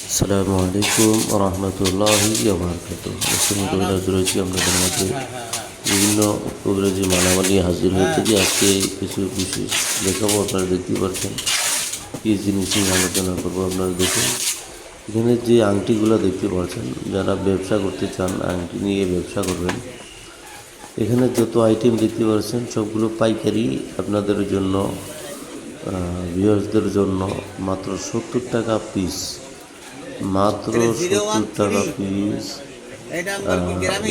আসসালামু আলাইকুম রহমতুল্লাহি বারাকাতুহু। রয়েছি আপনাদের মধ্যে বিভিন্ন কবিরাজি মালামাল নিয়ে হাজির হয়ে থাকি। আজকে কিছু বিশেষ দেখাবো, আপনারা দেখতে পাচ্ছেন কী জিনিস নিয়ে আলোচনা করবো। আপনারা দেখুন, এখানে যে আংটিগুলো দেখতে পাচ্ছেন, যারা ব্যবসা করতে চান, আংটি নিয়ে ব্যবসা করবেন, এখানে যত আইটেম দেখতে পাচ্ছেন সবগুলো পাইকারি আপনাদের জন্য, ভিউয়ার্সদের জন্য মাত্র 70 টাকা পিস, মাত্র 70 টাকা পিস।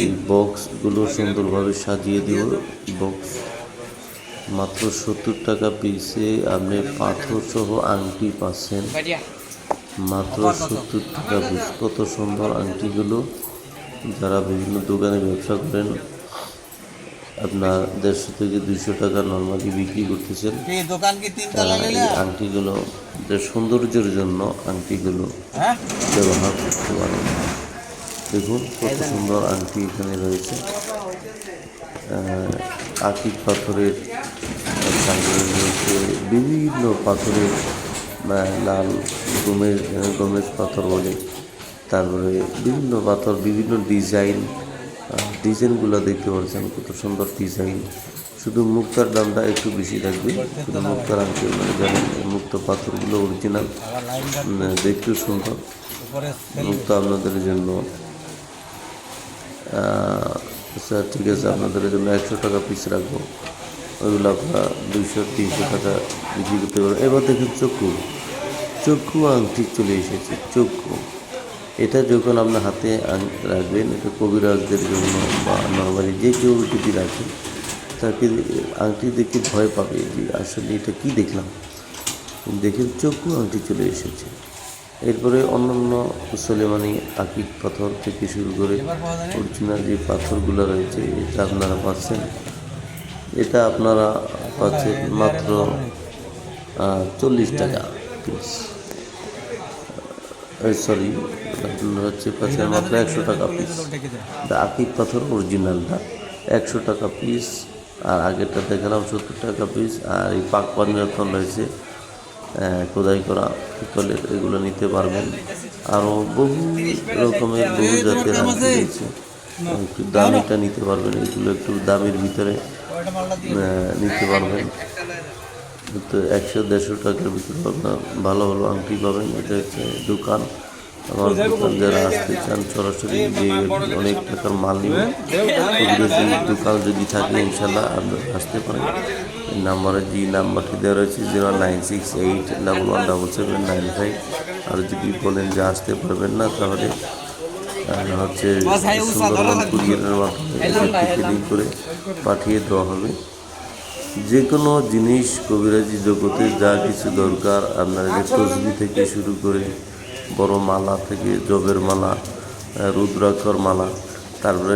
এই বক্সগুলো সুন্দরভাবে সাজিয়ে দিব। বক্স মাত্র 70 টাকা পিসে আপনি পাথর সহ আংটি পাচ্ছেন, মাত্র 70 টাকা পিস। কত সুন্দর আংটিগুলো! যারা বিভিন্ন দোকানে ব্যবসা করেন, আপনার 150 থেকে 200 টাকা নর্মালি বিক্রি করতেছেন। এই আংটিগুলো সৌন্দর্যের জন্য আংটিগুলো ব্যবহার করতে পারেন। দেখুন কত সুন্দর আংটি এখানে রয়েছে। আকিক পাথরের, তারপরে রয়েছে বিভিন্ন পাথরের, লাল গমেজ পাথর বলে, তারপরে বিভিন্ন পাথর, বিভিন্ন ডিজাইনগুলো দেখতে পাচ্ছেন, কত সুন্দর ডিজাইন। শুধু মুক্তার দামটা একটু বেশি থাকবে। শুধু মুক্তার আংটি, মানে যেমন মুক্ত পাথরগুলো অরিজিনাল, দেখতেও সুন্দর। মুক্তা আপনাদের জন্য আচ্ছা ঠিক আছে, আপনাদের জন্য 100 টাকা পিস রাখবো। ওইগুলো আপনারা 200-300 টাকা বিক্রি করতে পারবেন। এবার দেখুন চক্ষু আংটি চলে এসেছে। চক্ষু, এটা যখন আপনার হাতে রাখবেন, এটা কবিরাজদের জন্য বা নর্মালি যে কেউ যদি রাখে, তাকে আংটি দেখে ভয় পাবে যে আসলে এটা কি দেখলাম। দেখেন চক্ষু আংটি চলে এসেছে। এরপরে অন্যান্য সুলেমানি আকিক পাথর থেকে শুরু করে অরিজিনাল যে পাথরগুলো রয়েছে, এটা আপনারা পাচ্ছেন। এটা আপনারা পাচ্ছেন মাত্র 40 টাকা পিস। সরি, আপনারা পাচ্ছেন মাত্র 100 টাকা পিস। আকিক পাথর অরিজিনালটা 100 টাকা পিস, আর আগেরটা দেখালাম 70 টাকা পিস। আর এই পাক পাঞ্জাতন রয়েছে, খোদাই করা পিতলের, এগুলো নিতে পারবেন। আরও বহু রকমের, বহু জাতের আংটি রয়েছে। একটু দামিটা নিতে পারবেন, এগুলো একটু দামের ভিতরে নিতে পারবেন। তো 100-150 টাকার ভিতরে আপনার ভালো ভালো আংটি পাবেন। এটা হচ্ছে দোকান। আমার দোকান যারা আসতে চান সরাসরি, যে অনেক টাকার মাল নেবেন, দোকান যদি থাকে ইনশাল্লাহ আপনারা আসতে পারেন। এই নাম্বারে, যে নাম্বারটি দেওয়া রয়েছে 0968117795। আর যদি বলেন যে আসতে পারবেন না, তাহলে হচ্ছে সুন্দরবন কুরিয়ারের মাধ্যমে করে পাঠিয়ে দেওয়া হবে। যে কোনো জিনিস কবিরাজি জগতে যা কিছু দরকার, আপনার তসবি থেকে শুরু করে বড় মালা থেকে, জবের মালা, রুদ্রাক্ষর মালা, তারপরে